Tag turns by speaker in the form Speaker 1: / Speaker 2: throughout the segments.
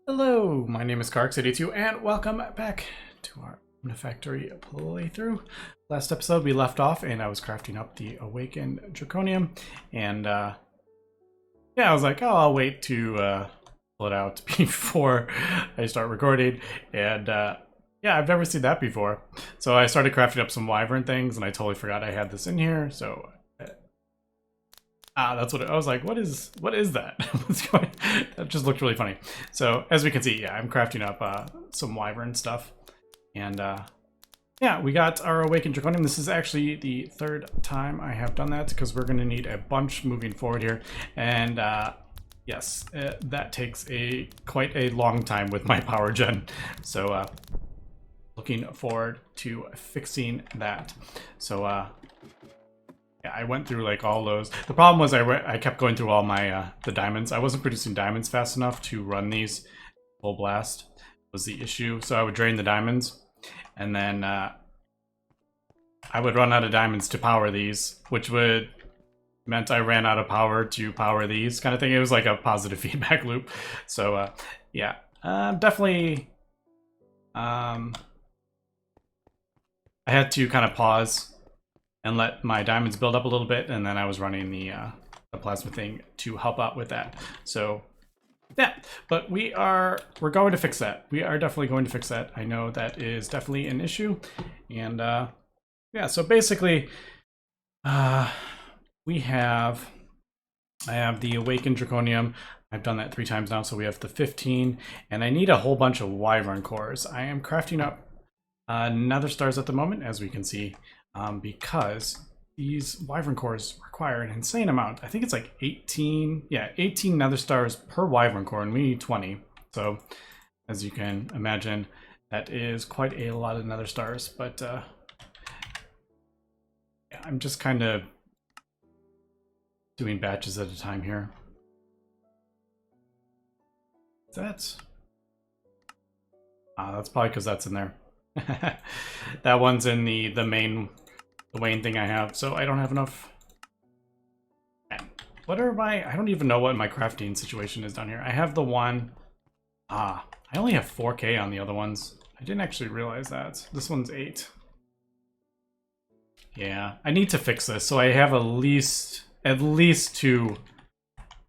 Speaker 1: Hello, my name is Karx82 and welcome back to our Omnifactory playthrough. Last episode we left off and I was crafting up the Awakened Draconium and yeah, I was like, oh, I'll wait to pull it out before I start recording and yeah, I've never seen that before. So I started crafting up some wyvern things and I totally forgot I had this in here, so that's what I was like. What is that? What's going? That just looked really funny. So as we can see, yeah, I'm crafting up some wyvern stuff, and yeah, we got our Awakened Draconium. This is actually the third time I have done that because we're going to need a bunch moving forward here, and yes, that takes quite a long time with my power gen. So looking forward to fixing that. So yeah, I went through like all those. The problem was I kept going through all my the diamonds. I wasn't producing diamonds fast enough to run these full blast was the issue. So I would drain the diamonds, and then I would run out of diamonds to power these, which meant I ran out of power to power these kind of thing. It was like a positive feedback loop. So yeah, definitely. I had to kind of pause and let my diamonds build up a little bit, and then I was running the plasma thing to help out with that. So yeah, but we're going to fix that. We are definitely going to fix that. I know that is definitely an issue, and yeah. So basically, I have the Awakened Draconium. I've done that 3 times now, so we have the 15, and I need a whole bunch of wyvern cores. I am crafting up nether stars at the moment, as we can see. Because these wyvern cores require an insane amount. I think it's like 18 nether stars per wyvern core, and we need 20. So as you can imagine, that is quite a lot of nether stars. But yeah, I'm just kind of doing batches at a time here. That's probably because that's in there. That one's in the main thing I have, so I don't have enough. What are my... I don't even know what my crafting situation is down here. I have the one... I only have 4K on the other ones. I didn't actually realize that. This one's 8. Yeah, I need to fix this, so I have at least 2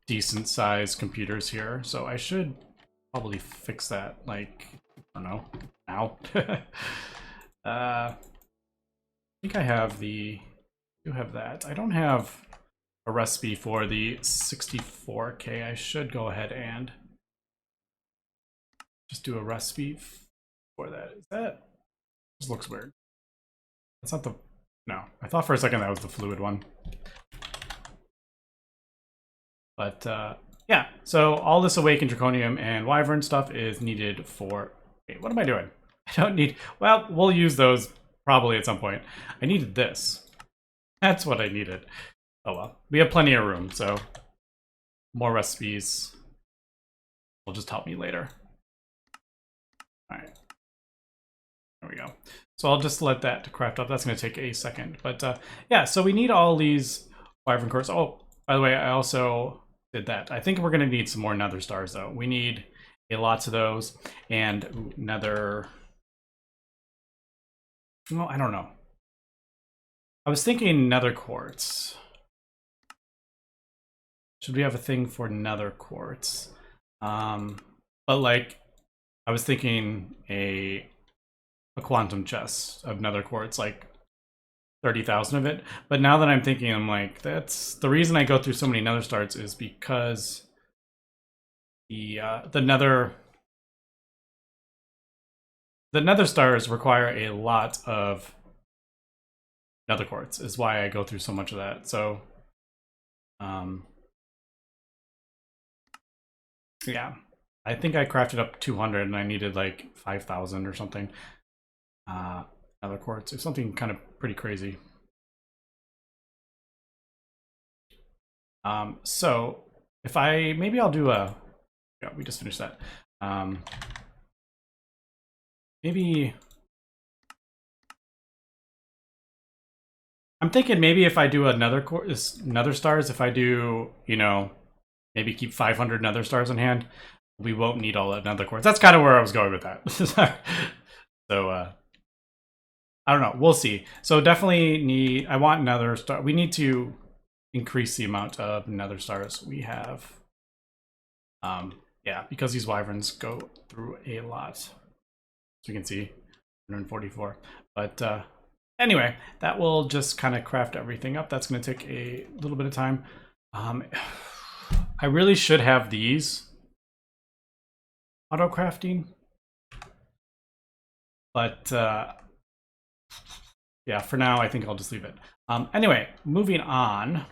Speaker 1: decent sized computers here, so I should probably fix that, like, I don't know, now. I think I have do have that. I don't have a recipe for the 64K. I should go ahead and just do a recipe for that. Is that... This looks weird. That's not the... No, I thought for a second that was the fluid one. But yeah, so all this Awakened Draconium and wyvern stuff is needed for... Wait, what am I doing? I don't need... Well, we'll use those probably at some point. I needed this. That's what I needed. Oh well. We have plenty of room, so more recipes will just help me later. Alright. There we go. So I'll just let that craft up. That's going to take a second. But yeah, so we need all these wyvern cores. Oh, by the way, I also did that. I think we're going to need some more nether stars, though. We need lots of those. And nether... Well, I don't know. I was thinking nether quartz. Should we have a thing for nether quartz? But like, I was thinking a quantum chest of nether quartz, like 30,000 of it. But now that I'm thinking, I'm like, that's the reason I go through so many nether stars is because the nether stars require a lot of nether quartz, is why I go through so much of that. So yeah, I think I crafted up 200 and I needed like 5,000 or something. Nether quartz, it's something kind of pretty crazy. So if maybe I'll do a... Yeah, we just finished that. Maybe... I'm thinking maybe if I do another nether stars, if I do, you know, maybe keep 500 nether stars on hand, we won't need all that nether quartz. That's kind of where I was going with that. So, I don't know. We'll see. So definitely need, I want nether star. We need to increase the amount of nether stars we have. Yeah, because these wyverns go through a lot. So you can see 144. But anyway, that will just kind of craft everything up. That's going to take a little bit of time. I really should have these auto crafting, but yeah, for now I think I'll just leave it. Anyway, moving on,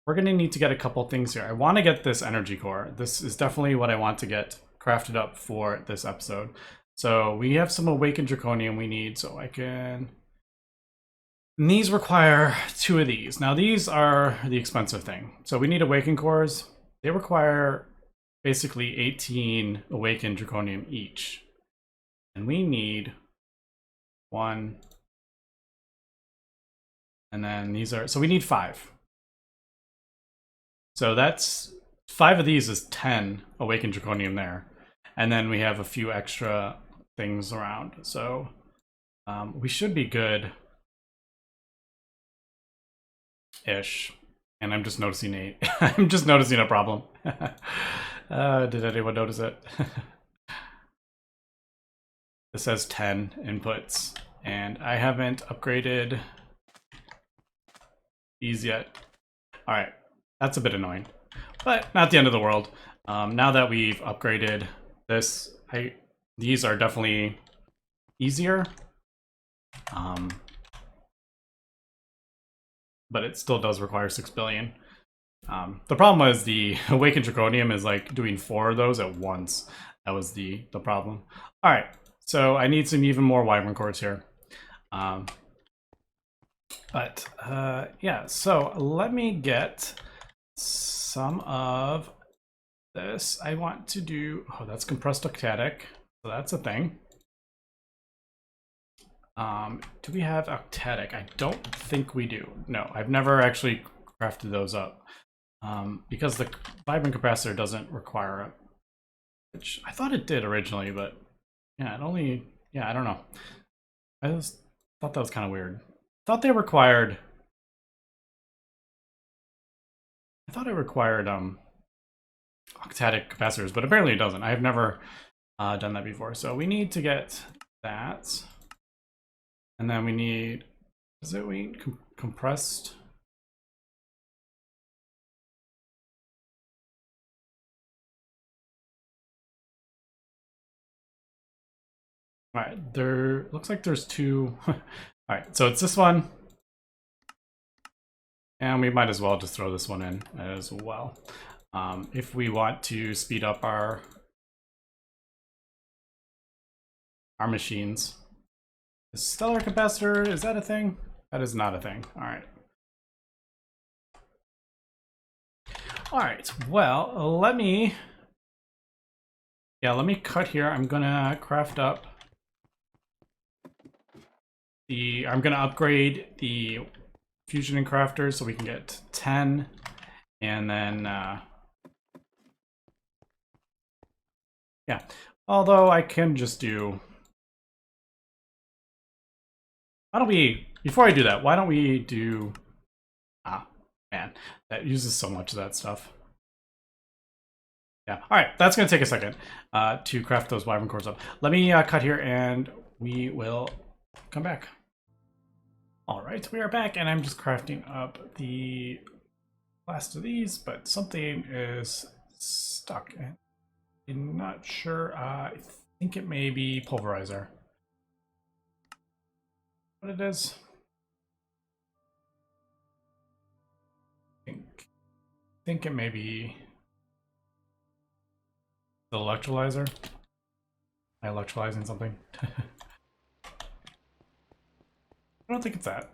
Speaker 1: we're going to need to get a couple things here. I want to get this energy core. This is definitely what I want to get crafted up for this episode. So we have some awakened draconium we need, so I can. And these require 2 of these. Now these are the expensive thing. So we need awakened cores. They require basically 18 awakened draconium each. And we need 1. And then these are, so we need 5. So that's 5 of these is 10 awakened draconium there. And then we have a few extra things around. So we should be good. Ish. And I'm just noticing I'm just noticing a problem. Did anyone notice it? It says 10 inputs, and I haven't upgraded these yet. All right, that's a bit annoying, but not the end of the world. Now that we've upgraded this, these are definitely easier. But it still does require 6 billion. The problem was the awakened draconium is like doing 4 of those at once. That was the problem. All right, so I need some even more wyvern cores here. Yeah, so let me get some of this. I want to do, oh, that's compressed octatic, so that's a thing. Do we have octatic? I don't think we do. No, I've never actually crafted those up. Because the vibrant capacitor doesn't require it. Which I thought it did originally, but yeah, it only, yeah, I don't know. I just thought that was kind of weird. I thought it required octatic capacitors, but apparently it doesn't. I've never done that before. So we need to get that. And then we need, compressed? All right, there looks like there's 2. All right, so it's this one. And we might as well just throw this one in as well. If we want to speed up our machines. Stellar capacitor, is that a thing? That is not a thing. All right. All right, well, let me cut here. I'm gonna craft up I'm gonna upgrade the fusion and crafters so we can get 10, and then yeah, although I can just do, why don't we, before I do that, why don't we do, man, that uses so much of that stuff. Yeah, all right, that's gonna take a second to craft those wyvern cores up. Let me cut here and we will come back. All right, we are back, and I'm just crafting up the last of these, but something is stuck. I'm not sure. I think it may be pulverizer. What it is? I think it may be the electrolyzer. Am I electrolyzing something? I don't think it's that.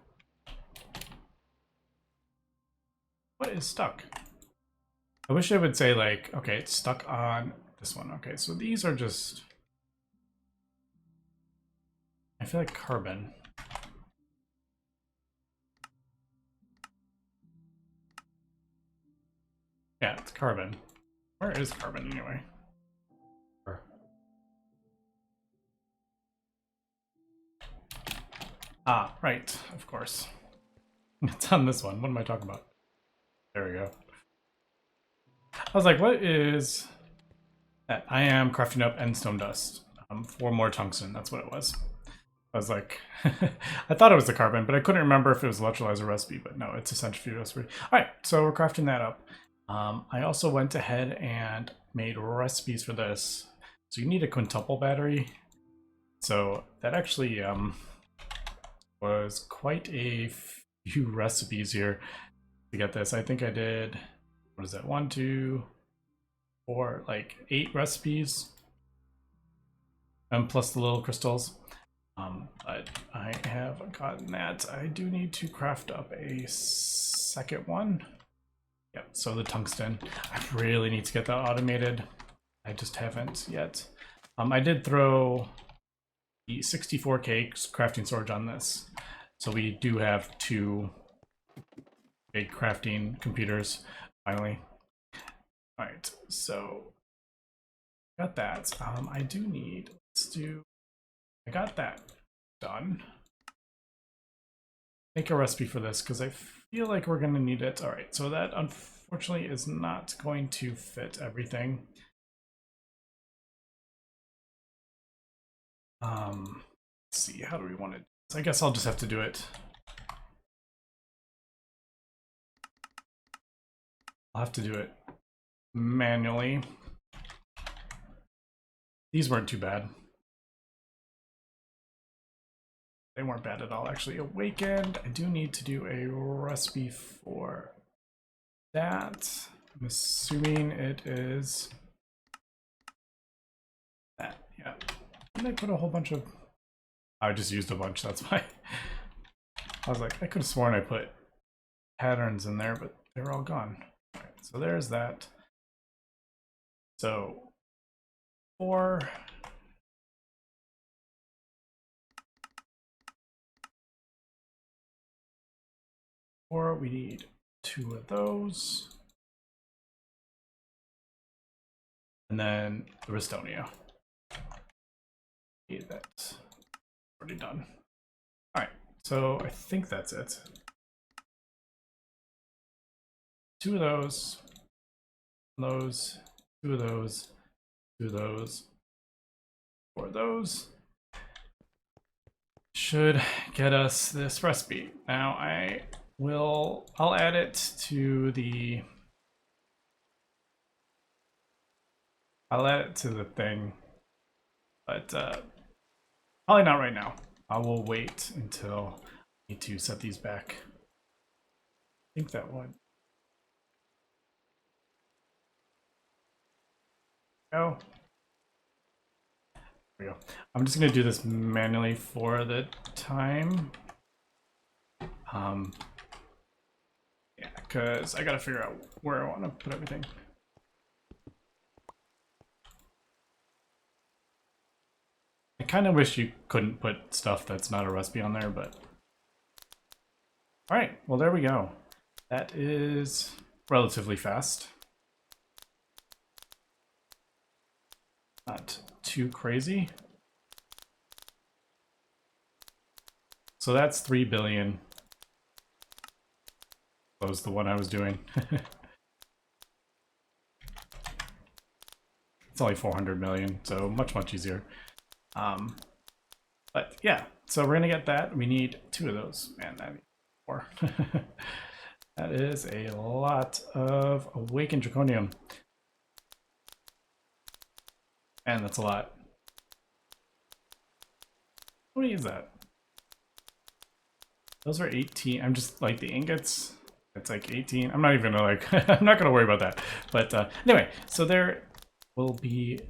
Speaker 1: What is stuck? I wish it would say like, okay, it's stuck on this one. Okay, so these are just, I feel like carbon. Yeah, it's carbon. Where is carbon anyway? Ah, right, of course. It's on this one. What am I talking about? There we go. I was like, what is that? I am crafting up endstone dust. 4 more tungsten, that's what it was. I was like, I thought it was the carbon, but I couldn't remember if it was electrolyzer recipe, but no, it's a centrifuge recipe. All right, so we're crafting that up. I also went ahead and made recipes for this. So you need a quintuple battery. So that actually was quite a few recipes here to get this. I think I did, what is that, 1, 2, 4, like 8 recipes. Plus the little crystals. But I have gotten that. I do need to craft up a second one. Yep, so the tungsten. I really need to get that automated. I just haven't yet. I did throw the 64K crafting storage on this. So we do have 2 big crafting computers, finally. Alright, so got that. I do need, I got that done. Make a recipe for this because I feel like we're going to need it. All right, so that unfortunately is not going to fit everything. Let's see, how do we want to do this? I guess I'll just have to do it. I'll have to do it manually. These weren't too bad. They weren't bad at all, actually. Awakened. I do need to do a recipe for that. I'm assuming it is that. Yeah. Didn't I put a whole bunch of... I just used a bunch, that's why. I was like, I could have sworn I put patterns in there, but they're all gone. All right, so there's that. So 4. Or we need 2 of those. And then the Restonia. Okay, that's already done. Alright, so I think that's it. 2 of those. 2 of those. 2 of those. 2 of those. 4 of those. Should get us this recipe. Now I'll add it to the thing, but probably not right now. I will wait until I need to set these back. I think that one. Oh. There we go. I'm just gonna do this manually for the time. Yeah, because I gotta figure out where I want to put everything. I kind of wish you couldn't put stuff that's not a recipe on there, but... Alright, well there we go. That is relatively fast. Not too crazy. So that's 3 billion. That was the one I was doing. It's only 400 million, so much easier. But yeah, so we're gonna get that. We need 2 of those. Man, that needs 4. That is a lot of awakened Draconium. Man, that's a lot. What is that? Those are 18. I'm just like the ingots. It's like 18. I'm not even gonna like, I'm not gonna worry about that. But anyway, so there will be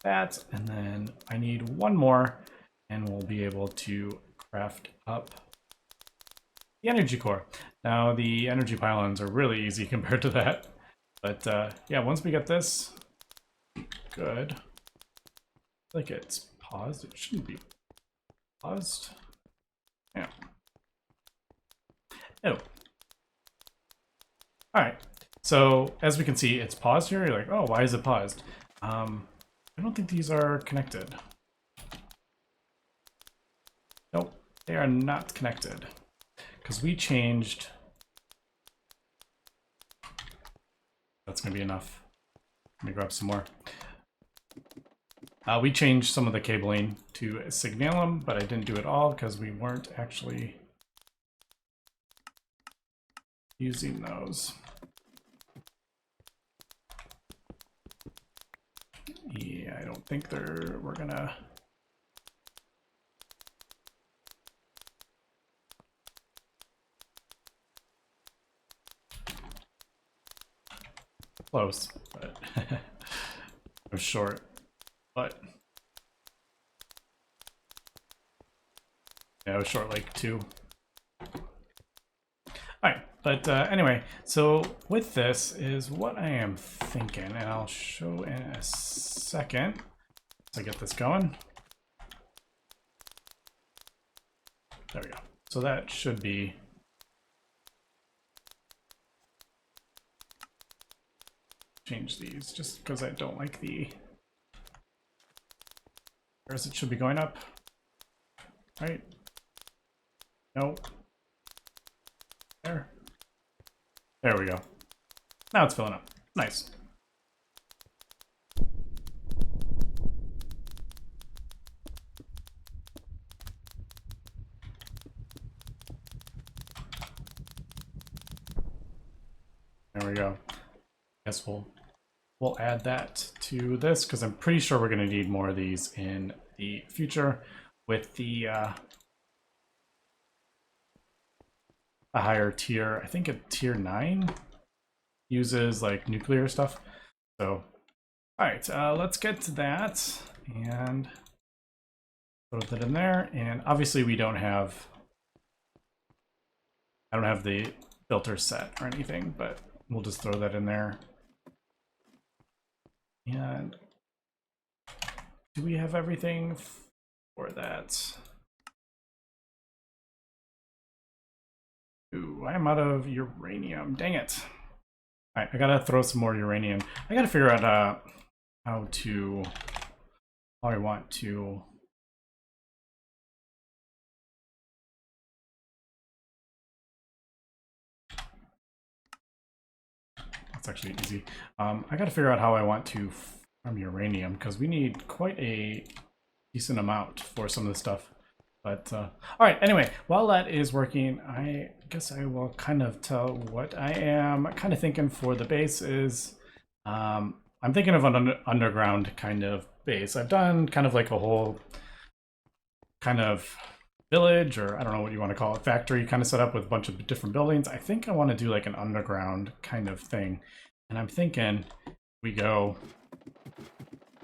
Speaker 1: that, and then I need 1 more, and we'll be able to craft up the energy core. Now the energy pylons are really easy compared to that. But yeah, once we get this, good. Like it's paused. It shouldn't be paused. Yeah. Oh. Alright. So as we can see, it's paused here. You're like, oh, why is it paused? I don't think these are connected. They are not connected because we changed. That's gonna be enough. Let me grab some more. We changed some of the cabling to signalum, but I didn't do it all because we weren't actually using those. Yeah, I don't think we're gonna. Close, but it was short. But yeah, it was short like 2. Alright, but anyway, so with this is what I am thinking, and I'll show in a second as I get this going. There we go. So that should be change these just because I don't like the. Whereas it should be going up, right? No. There. There we go. Now it's filling up. Nice. There we go. Guess we'll add that to this because I'm pretty sure we're going to need more of these in the future with the a higher tier. I think a tier 9 uses like nuclear stuff. So, all right, let's get to that and put that in there. And obviously we don't have, I don't have the filter set or anything, but we'll just throw that in there. And do we have everything for that? Ooh, I'm out of uranium. Dang it. All right, I gotta throw some more uranium. I gotta figure out how I want to. That's actually easy. I gotta figure out how I want to farm uranium because we need quite a decent amount for some of the stuff. But all right, anyway, while that is working, I guess I will kind of tell what I am kind of thinking for the base is. I'm thinking of an underground kind of base. I've done kind of like a whole kind of village, or I don't know what you want to call it, factory kind of set up with a bunch of different buildings. I think I want to do like an underground kind of thing. And I'm thinking we go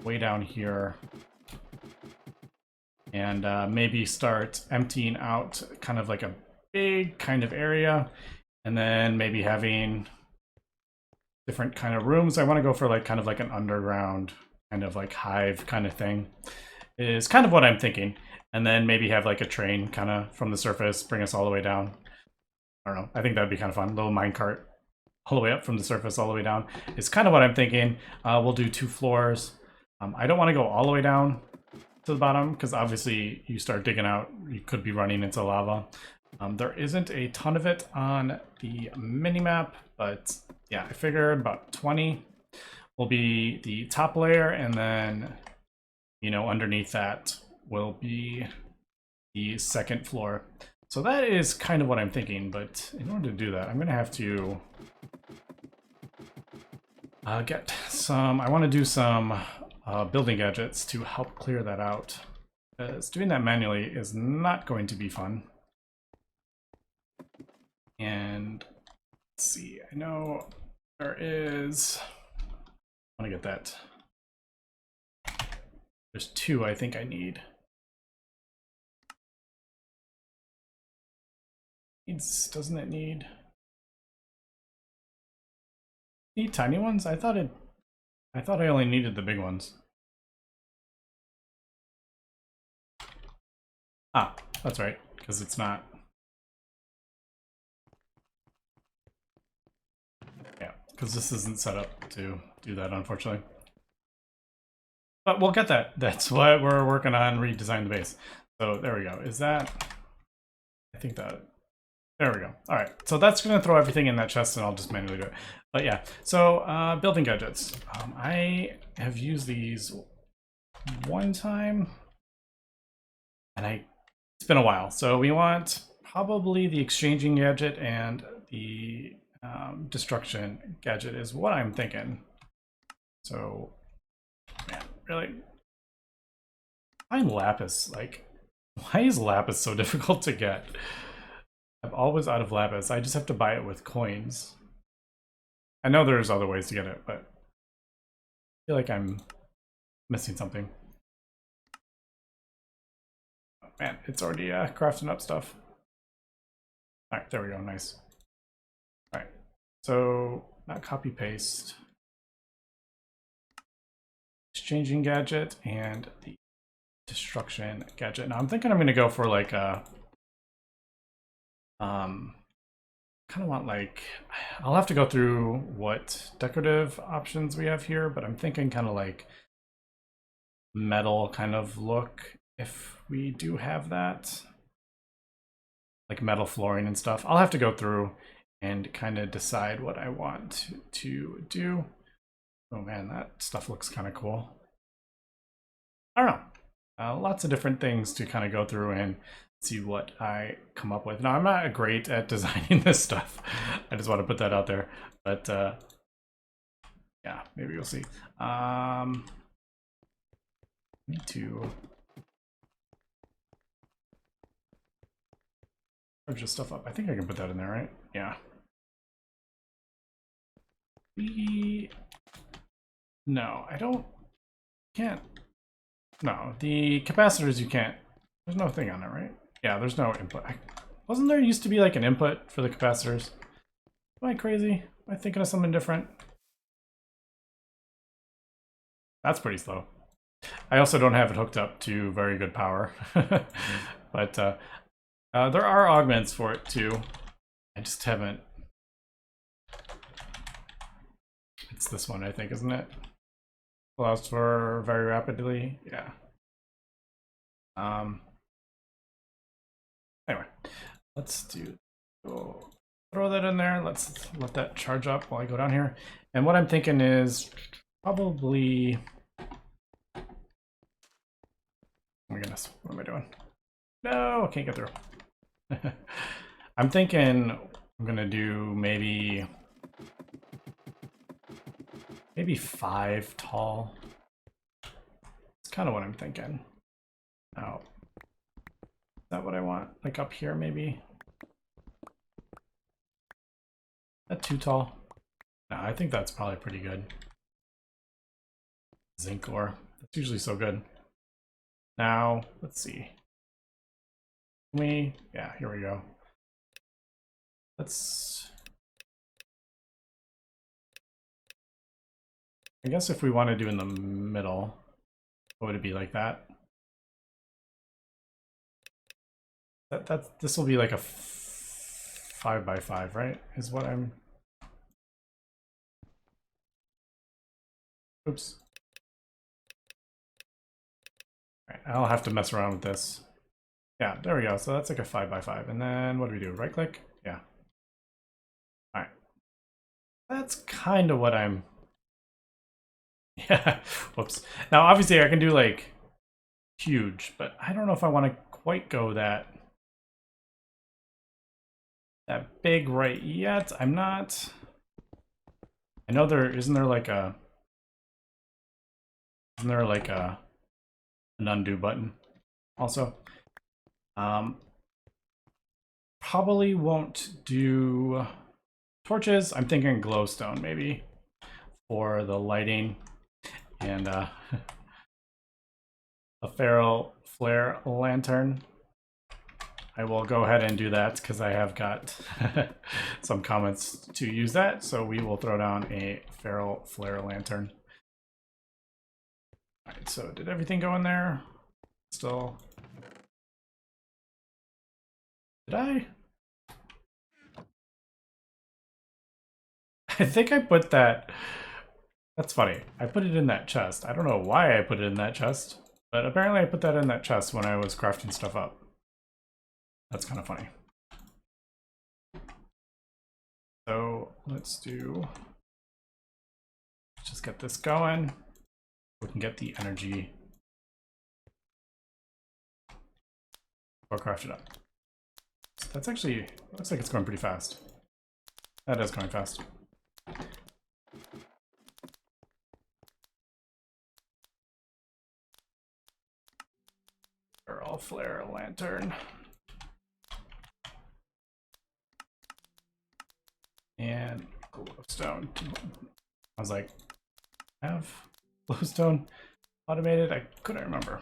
Speaker 1: way down here and maybe start emptying out kind of like a big kind of area, and then maybe having different kind of rooms. I want to go for like kind of like an underground kind of like hive kind of thing is kind of what I'm thinking. And then maybe have like a train kind of from the surface bring us all the way down. I don't know. I think that'd be kind of fun. A little minecart all the way up from the surface all the way down is kind of what I'm thinking. We'll do 2 floors. I don't want to go all the way down to the bottom because obviously you start digging out, you could be running into lava. There isn't a ton of it on the mini-map, but yeah, I figured about 20 will be the top layer, and then, you know, underneath that will be the second floor. So that is kind of what I'm thinking, but in order to do that, I'm going to have to get some, I want to do some building gadgets to help clear that out, because doing that manually is not going to be fun. And let's see, I know there is, I want to get that. There's 2 I think I need. Doesn't it need tiny ones? I thought I only needed the big ones. Ah, that's right, because it's not. Yeah, because this isn't set up to do that, unfortunately. But we'll get that. That's what we're working on, redesign the base. So there we go. Is that I think that, there we go. All right, so that's gonna throw everything in that chest and I'll just manually do it. But yeah, so building gadgets. I have used these one time and it's been a while. So we want probably the exchanging gadget and the destruction gadget is what I'm thinking. So, man, really? Find lapis, like, why is lapis so difficult to get? I'm always out of lapis. I just have to buy it with coins. I know there's other ways to get it, but I feel like I'm missing something. Oh, man, it's already crafting up stuff. All right, there we go, nice. All right, so not copy paste. Exchanging gadget and the destruction gadget. Now I'm thinking I'm gonna go for like a kind of want like, I'll have to go through what decorative options we have here, but I'm thinking kind of like metal kind of look if we do have that, like metal flooring and stuff. I'll have to go through and kind of decide what I want to do. Oh man, that stuff looks kind of cool. I don't know. Lots of different things to kind of go through and see what I come up with. Now, I'm not great at designing this stuff. I just want to put that out there. But yeah, maybe we'll see. Need to charge this stuff up. I think I can put that in there, right? Yeah. No, I don't. Can't. No, the capacitors you can't. There's no thing on it, right? Yeah, there's no input. Wasn't there used to be like an input for the capacitors? Am I crazy? Am I thinking of something different? That's pretty slow. I also don't have it hooked up to very good power. But there are augments for it too. I just haven't. It's this one, I think, isn't it? Allows for very rapidly. Yeah. Anyway, let's throw that in there. Let's let that charge up while I go down here. And what I'm thinking is probably, oh my goodness, what am I doing? No, I can't get through. I'm thinking I'm gonna do maybe 5 tall. It's kind of what I'm thinking. Now, is that what I want? Like up here, maybe? That too tall? No, I think that's probably pretty good. Zinc ore. That's usually so good. Now, let's see. Yeah, here we go. I guess if we want to do in the middle, what would it be, like that? This will be like a 5x5, right? Is what I'm. Oops. All right, I'll have to mess around with this. Yeah, there we go. So that's like a 5x5. And then what do we do? Right click? Yeah. All right. That's kind of what I'm. Yeah. Whoops. Now, obviously, I can do like huge, but I don't know if I want to quite go that big right yet. I'm not. I know isn't there like an undo button also. Probably won't do torches. I'm thinking glowstone maybe for the lighting, and a feral flare lantern. I will go ahead and do that because I have got some comments to use that. So we will throw down a feral flare lantern. All right, so did everything go in there? Still. Did I? I think I put that. That's funny. I put it in that chest. I don't know why I put it in that chest, but apparently I put that in that chest when I was crafting stuff up. That's kind of funny. So let's just get this going. We can get the energy or craft it up. So that's actually, looks like it's going pretty fast. That is going fast. Barrel flare lantern. And glowstone. I was like, I have glowstone automated? I couldn't remember.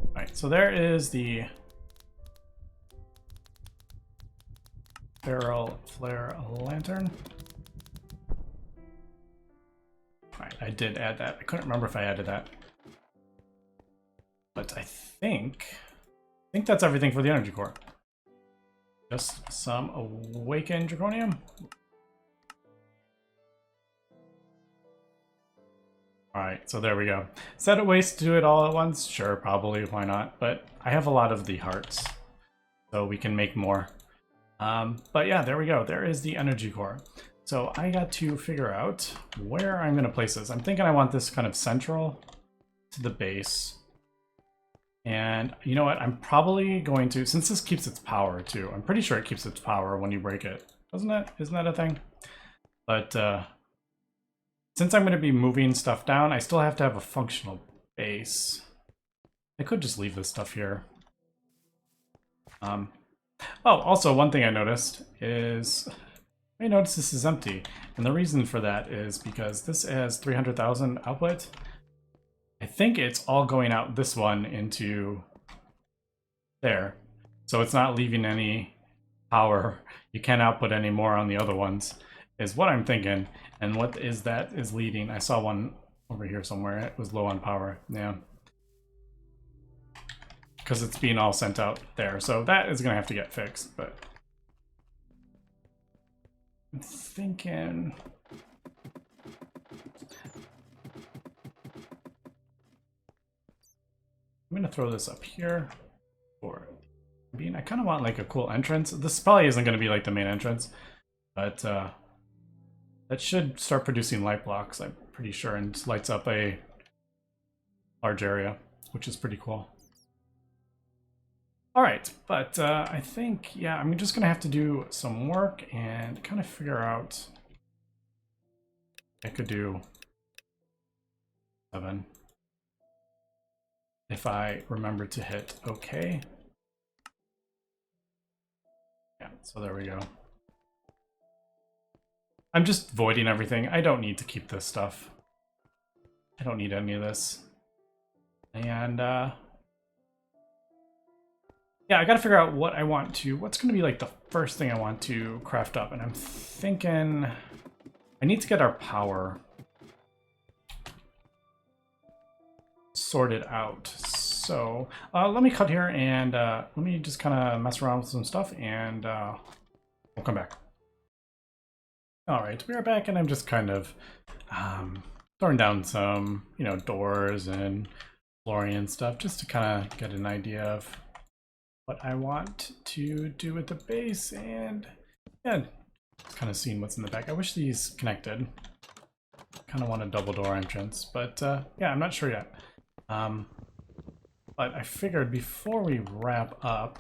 Speaker 1: Alright, so there is the barrel flare lantern. Alright, I did add that. I couldn't remember if I added that. But I think that's everything for the energy core. Just some awakened Draconium. Alright, so there we go. Is that a waste to do it all at once? Sure, probably, why not? But I have a lot of the hearts, so we can make more. But yeah, there we go. There is the energy core. So I got to figure out where I'm going to place this. I'm thinking I want this kind of central to the base. And you know what? I'm probably going to, since this keeps its power too, I'm pretty sure it keeps its power when you break it. Doesn't it? Isn't that a thing? But since I'm going to be moving stuff down, I still have to have a functional base. I could just leave this stuff here. Oh, also one thing I noticed is, I notice this is empty. And the reason for that is because this has 300,000 output. I think it's all going out this one into there. So it's not leaving any power. You can't output any more on the other ones, is what I'm thinking. And what is that is leading? I saw one over here somewhere. It was low on power. Yeah. Because it's being all sent out there. So that is going to have to get fixed. But I'm thinking... I'm going to throw this up here for being, I kind of want like a cool entrance. This probably isn't going to be like the main entrance, but that should start producing light blocks, I'm pretty sure, and lights up a large area, which is pretty cool. All right, but I think, yeah, I'm just going to have to do some work and kind of figure out, I could do 7. If I remember to hit OK. Yeah, so there we go. I'm just voiding everything. I don't need to keep this stuff. I don't need any of this. And yeah, I gotta figure out what I want to, what's gonna be like the first thing I want to craft up. And I'm thinking I need to get our power sorted out. So let me cut here and let me just kind of mess around with some stuff and we'll come back. All right, we are back and I'm just kind of throwing down some, you know, doors and flooring and stuff just to kind of get an idea of what I want to do with the base and yeah, kind of seeing what's in the back. I wish these connected. Kind of want a double door entrance, but yeah, I'm not sure yet. But I figured before we wrap up,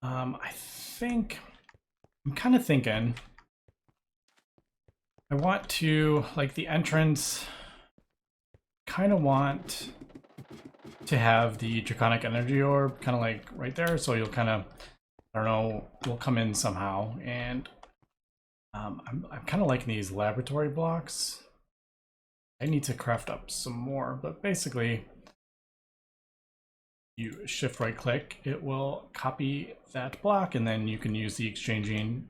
Speaker 1: I think, I'm kind of thinking, I want to, like the entrance, kind of want to have the Draconic energy orb kind of like right there, so you'll kind of, I don't know, will come in somehow, and I'm kind of liking these laboratory blocks. I need to craft up some more, but basically, you shift right click, it will copy that block, and then you can use the exchanging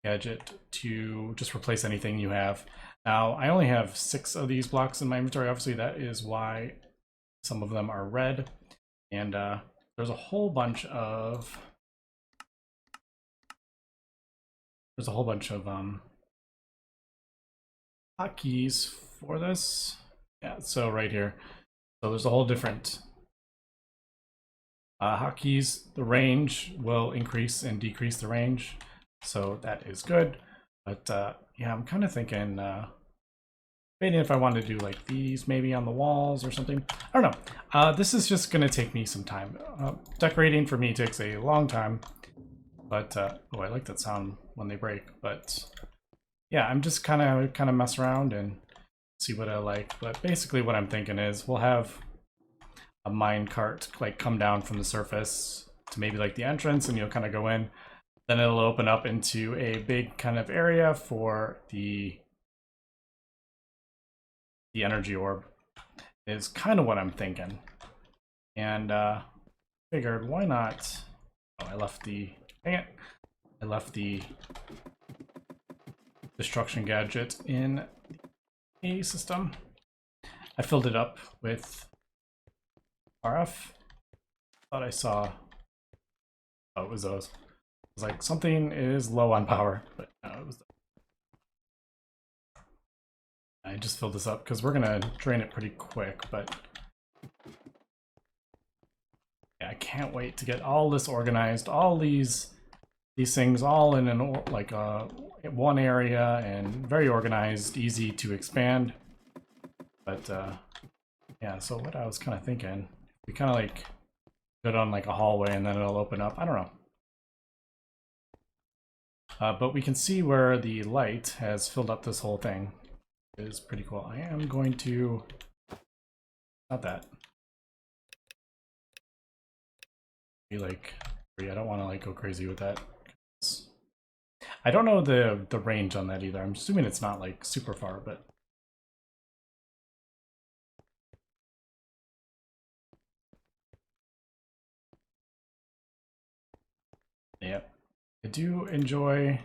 Speaker 1: gadget to just replace anything you have. Now, I only have 6 of these blocks in my inventory. Obviously, that is why some of them are red. And there's a whole bunch of hotkeys for this. Yeah, so right here. So there's a whole different hotkeys, the range will increase and decrease the range, so that is good. But yeah, I'm kind of thinking, debating if I want to do like these maybe on the walls or something. I don't know. This is just going to take me some time. Decorating for me takes a long time, but oh, I like that sound when they break. But yeah, I'm just kind of mess around and see what I like. But basically, what I'm thinking is we'll have a mine cart like come down from the surface to maybe like the entrance, and you'll kind of go in. Then it'll open up into a big kind of area for the energy orb. Is kind of what I'm thinking. And figured why not. Oh, I left the, dang it, I left the destruction gadget in the system. I filled it up with RF. Thought I saw, oh, it was those. I was like, something is low on power, but no, it was. I just filled this up because we're gonna drain it pretty quick, but yeah, I can't wait to get all this organized, all these things all in an like one area and very organized, easy to expand. But yeah, so what I was kind of thinking, we kind of like go down like a hallway and then it'll open up. I don't know. But we can see where the light has filled up this whole thing. It is pretty cool. I am going to, not that. Be like, I don't want to like go crazy with that. I don't know the range on that either. I'm assuming it's not like super far, but yeah, I do enjoy.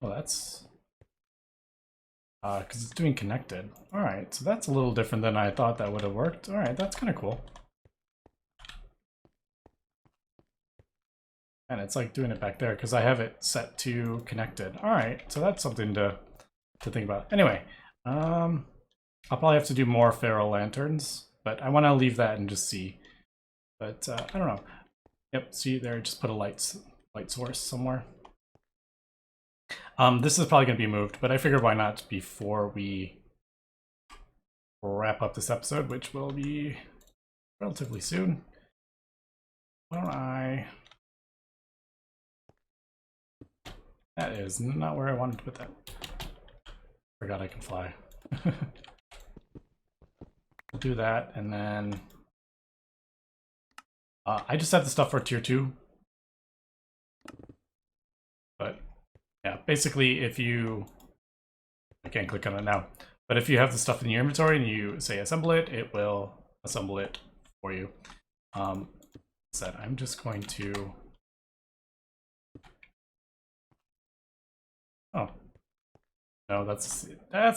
Speaker 1: Well, that's because it's doing connected. All right, so that's a little different than I thought that would have worked. All right, that's kind of cool. And it's like doing it back there because I have it set to connected. All right, so that's something to think about. Anyway, I'll probably have to do more ferro lanterns, but I want to leave that and just see. But I don't know. Yep, see there, just put a light source somewhere. This is probably going to be moved, but I figured why not before we wrap up this episode, which will be relatively soon. Why don't I... That is not where I wanted to put that. Forgot I can fly. We'll do that, and then I just have the stuff for tier 2. But yeah, basically if you, I can't click on it now, but if you have the stuff in your inventory and you say assemble it, it will assemble it for you. So I'm just going to, oh, no, that's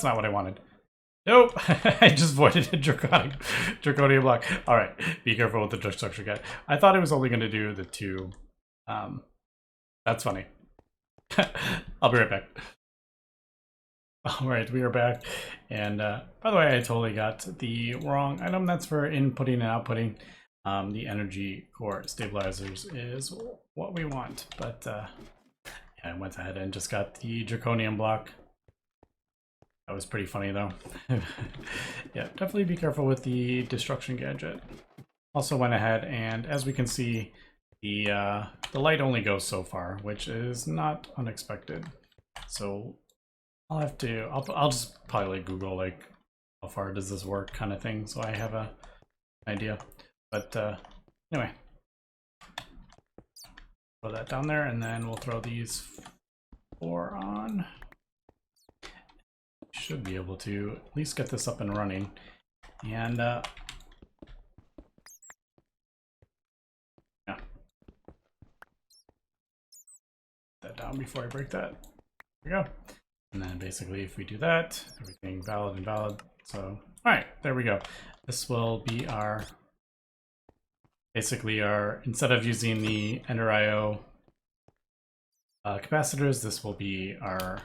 Speaker 1: not what I wanted. Nope, I just voided a Draconium block. All right, be careful with the destruction guy. I thought it was only going to do the 2. That's funny. I'll be right back. All right, we are back. And by the way, I totally got the wrong item. That's for inputting and outputting. The energy core stabilizers is what we want. But yeah, I went ahead and just got the Draconium block. That was pretty funny though. Yeah, definitely be careful with the destruction gadget. Also went ahead and, as we can see, the light only goes so far, which is not unexpected. So I'll have to, I'll just probably like Google like how far does this work kind of thing, so I have an idea. But anyway, throw that down there, and then we'll throw these 4 on. Should be able to at least get this up and running. And yeah, that down before I break that. There we go. And then basically if we do that, everything valid and valid. So all right, there we go. This will be our, basically our, instead of using the Ender IO capacitors, this will be our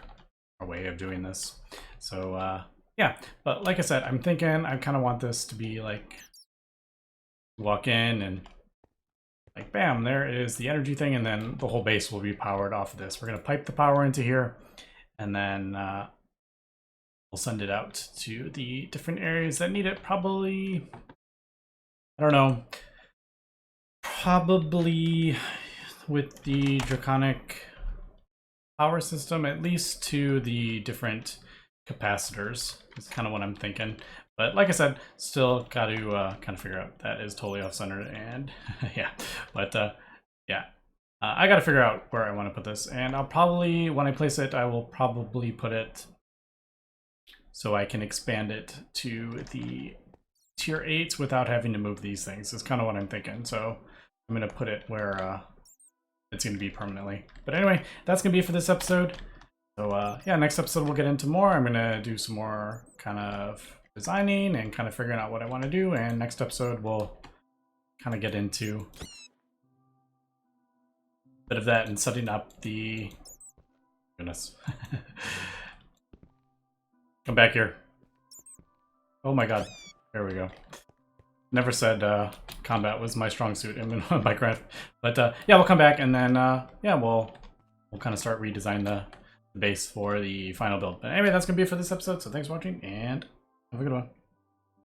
Speaker 1: way of doing this. So yeah, but like I said, I'm thinking I kind of want this to be like walk in and like bam, there is the energy thing, and then the whole base will be powered off of this. We're gonna pipe the power into here, and then we'll send it out to the different areas that need it. Probably, I don't know, probably with the Draconic power system, at least to the different capacitors. That's kind of what I'm thinking. But like I said, still got to kind of figure out that is totally off-centered, and yeah. But yeah, I got to figure out where I want to put this, and I'll probably, when I place it, I will probably put it so I can expand it to the tier 8s without having to move these things. Is kind of what I'm thinking. So I'm going to put it where it's going to be permanently. But anyway, that's going to be it for this episode. So yeah, next episode we'll get into more. I'm going to do some more kind of designing and kind of figuring out what I want to do. And next episode we'll kind of get into a bit of that and setting up the... Goodness. Come back here. Oh my god. There we go. Never said combat was my strong suit in Minecraft. But yeah, we'll come back and then yeah, we'll kind of start redesigning the base for the final build. But anyway, that's going to be it for this episode. So thanks for watching and have a good one.